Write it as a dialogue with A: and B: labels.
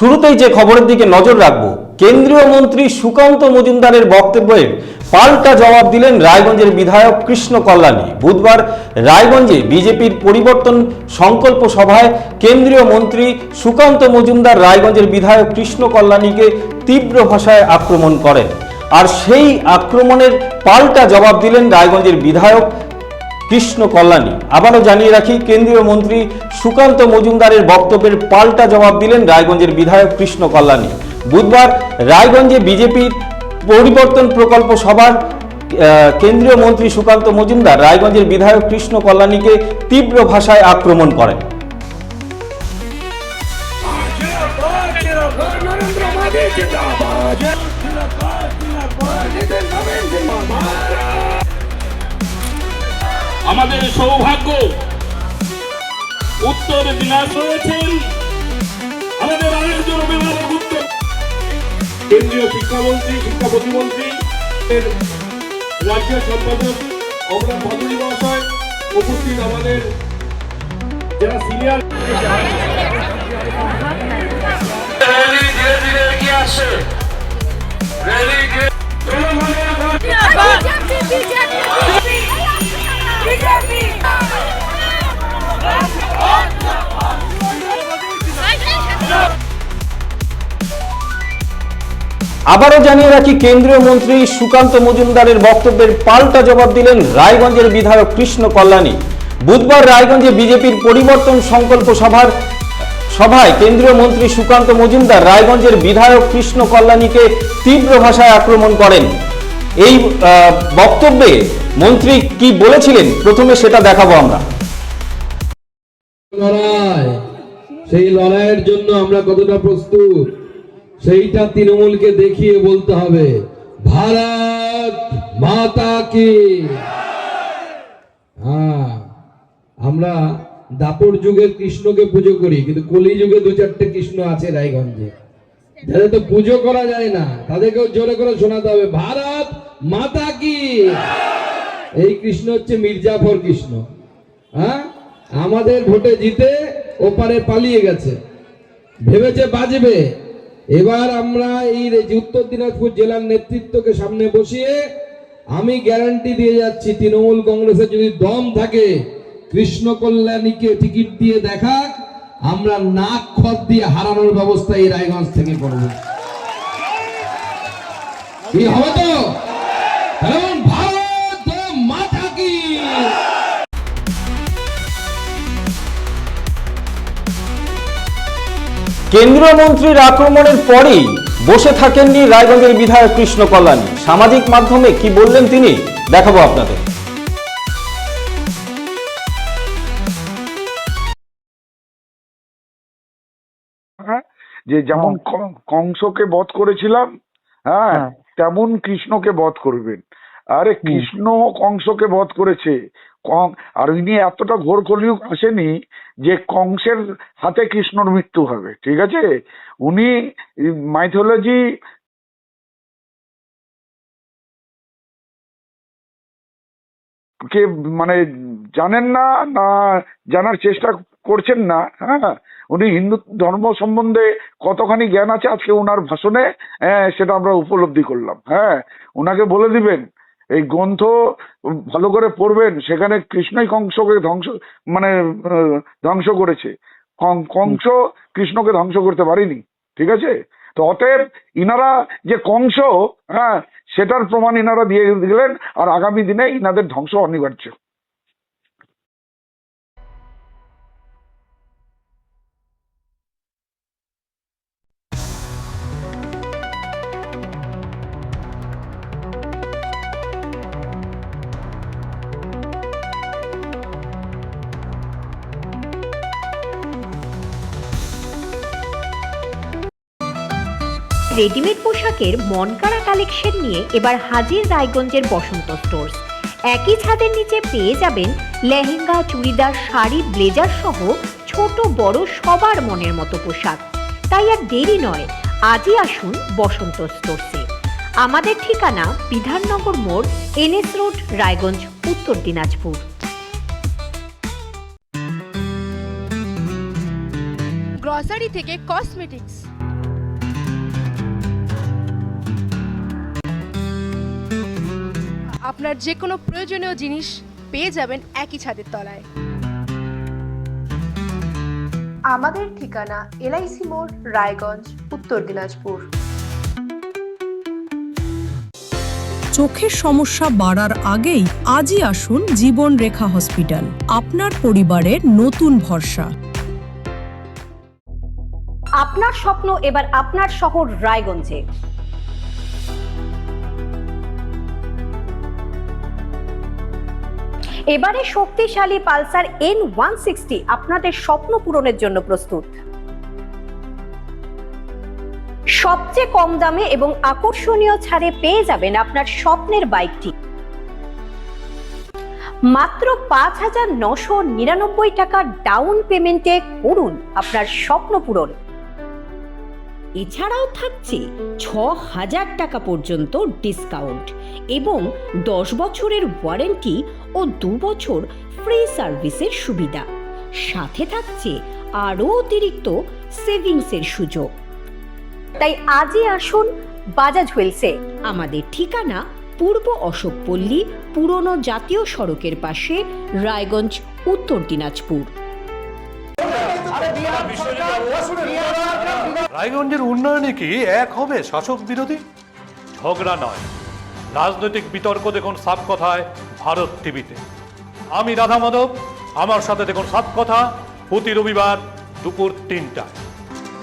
A: শুরুতেই যে খবরের দিকে নজর রাখবো, কেন্দ্রীয় মন্ত্রী সুকান্ত মজুমদারের বক্তব্যের পাল্টা জবাব দিলেন রায়গঞ্জের বিধায়ক কৃষ্ণ কল্যাণী। বুধবার রায়গঞ্জে বিজেপির পরিবর্তন সংকল্প সভায় কেন্দ্রীয় মন্ত্রী সুকান্ত মজুমদার রায়গঞ্জের বিধায়ক কৃষ্ণ কল্যাণীকে তীব্র ভাষায় আক্রমণ করেন। আর সেই আক্রমণের পাল্টা জবাব দিলেন রায়গঞ্জের বিধায়ক কৃষ্ণ কল্যাণী। আবারও জানিয়ে রাখি, কেন্দ্রীয় মন্ত্রী সুকান্ত মজুমদারের বক্তব্যের পাল্টা জবাব দিলেন রায়গঞ্জের বিধায়ক কৃষ্ণ কল্যাণী। বুধবার রায়গঞ্জে বিজেপির পরিবর্তন প্রকল্প সভার কেন্দ্রীয় মন্ত্রী সুকান্ত মজুমদার রায়গঞ্জের বিধায়ক কৃষ্ণ কল্যাণীকে তীব্র ভাষায় আক্রমণ করেন।
B: আমাদের সৌভাগ্য উত্তর দিনাজপুর রয়েছেন আমাদের আরেকজন অভিভাবক, উত্তর কেন্দ্রীয় শিক্ষামন্ত্রী, শিক্ষা প্রতিমন্ত্রী, রাজ্য সম্পাদক অমলান ভাদুরী মহাশয়, উপস্থিত আমাদের যারা সিনিয়র। র্যালি ধীরে ধীরে এগিয়ে আসছে, র্যালি
A: আবারও জানিয়ে রাখি, কেন্দ্রীয় মন্ত্রী সুকান্ত মজুমদারের বক্তব্যের পাল্টা জবাব দিলেন রায়গঞ্জের বিধায়ক কৃষ্ণ কল্যাণী। বুধবার রায়গঞ্জে বিজেপির পরিবর্তন সংকল্প সভায় কেন্দ্রীয় মন্ত্রী সুকান্ত মজুমদার রায়গঞ্জের বিধায়ক কৃষ্ণ কল্যাণীকে তীব্র ভাষায় আক্রমণ করেন। এই বক্তব্যে মন্ত্রী কি বলেছিলেন, প্রথমে সেটা দেখাবো আমরা।
C: সেই লড়াইয়ের জন্য আমরা কতটা প্রস্তুত সেইটা তৃণমূলকে দেখিয়ে বলতে হবে। ভারত মাতা কি। আমরা দাপর যুগের কৃষ্ণকে পুজো করি, কিন্তু কলি যুগে দু চারটে কৃষ্ণ আছে রায়গঞ্জে, যাদের তো পুজো করা যায় না, তাদেরকেও জোরে করে শোনাতে হবে ভারত মাতা কি। এই কৃষ্ণ হচ্ছে মির্জাফর কৃষ্ণ। আমাদের ভোটে জিতে ওপারে পালিয়ে গেছে, ভেবেছে বাজবে। এবার আমরা এই উত্তর দিনাজপুর জেলার নেতৃত্বকে সামনে বসিয়ে আমি গ্যারান্টি দিয়ে যাচ্ছি, তৃণমূল কংগ্রেসের যদি দম থাকে কৃষ্ণ কল্যাণীকে টিকিট দিয়ে দেখাক, আমরা নাক খত দিয়ে হারানোর ব্যবস্থা এই রায়গঞ্জ থেকে করব। কি হবে তো? কারণ ভারত মাতা কি।
A: কেন্দ্রীয় মন্ত্রীর আক্রমণের পরেই বসে থাকেননি রায়গঞ্জের বিধায়ক কৃষ্ণ কল্যাণী। সামাজিক মাধ্যমে কি বললেন তিনি, দেখাবো আপনাদের।
D: যে যেমন কংসকে বধ করেছিলাম, হ্যাঁ, তেমন কৃষ্ণকে বধ করবেন। আরে কৃষ্ণ কংসকে বধ করেছে, আর ইনি এতটা ঘোর কলিযুগ আসেনি যে কংসের হাতে কৃষ্ণর মৃত্যু হবে, ঠিক আছে? উনি মাইথোলজি কে মানে জানেন না, না জানার চেষ্টা করছেন না। হ্যাঁ, উনি হিন্দু ধর্ম সম্বন্ধে কতখানি জ্ঞান আছে আজকে ওনার ভাষণে সেটা আমরা উপলব্ধি করলাম। হ্যাঁ, ওনাকে বলে দিবেন এই গ্রন্থ ভালো করে পড়বেন, সেখানে কৃষ্ণই কংসকে ধ্বংস করেছে, কংস কৃষ্ণকে ধ্বংস করতে পারেনি, ঠিক আছে? তো অতএব ইনারা যে কংস, হ্যাঁ, সেটার প্রমাণ ইনারা দিয়ে দিলেন, আর আগামী দিনে ইনাদের ধ্বংস অনিবার্য।
E: রেডিমেড পোশাকের মনকাড়া কালেকশন নিয়ে এবার হাজির রায়গঞ্জের বসন্ত স্টোর্স। একই ছাদের নিচে পেয়ে যাবেন লেহেঙ্গা, চুড়িদার, শাড়ি, ব্লেজার সহ ছোট বড় সবার মনের মতো পোশাক। তাই আর দেরি নয়, আজই আসুন বসন্ত স্টোর্সে। আমাদের ঠিকানা বিধাননগর মোড়, NS রোড, রায়গঞ্জ, উত্তর দিনাজপুর।
F: গ্রসারি থেকে কসমেটিক্স, আপনার যে কোনো প্রয়োজনীয় জিনিস পেয়ে যাবেন একই ছাদের তলায়। আমাদের ঠিকানা এলআইসি মোড়, রায়গঞ্জ, উত্তর দিনাজপুর।
G: চোখের সমস্যা বাড়ার আগেই আজই আসুন জীবন রেখা হসপিটাল, আপনার পরিবারের নতুন ভরসা।
E: আপনার স্বপ্ন এবার আপনার শহর রায়গঞ্জে। এবারে শক্তিশালী পালসার N160 আপনাদের স্বপ্ন পূরণের জন্য প্রস্তুত। সবচেয়ে কম দামে এবং আকর্ষণীয় ছাড়ে পেয়ে যাবেন আপনার স্বপ্নের বাইকটি। মাত্র 5,999 টাকা ডাউন পেমেন্টে করুন আপনার স্বপ্ন পূরণ। এছাড়াও থাকছে 6,000 টাকা পর্যন্ত ডিসকাউন্ট এবং 10 বছরের ওয়ারেন্টি ও 2 বছর ফ্রি সার্ভিসের সুবিধা। সাথে থাকছে আরও অতিরিক্ত সেভিংসের সুযোগ। তাই আজই আসুন বাজাজ হুইলসে। আমাদের ঠিকানা পূর্ব অশোকপল্লী, পুরনো জাতীয় সড়কের পাশে, রায়গঞ্জ, উত্তর দিনাজপুর।
H: রায়গঞ্জের উন্নয়নে কি এক হবে শাসক বিরোধী? ঝগড়া নয়, রাজনৈতিক বিতর্ক দেখুন সাত কথায় ভারত টিভিতে। আমি রাধা মাধব, আমার সাথে দেখুন সাত কথা প্রতি রবিবার দুপুর 3টায়।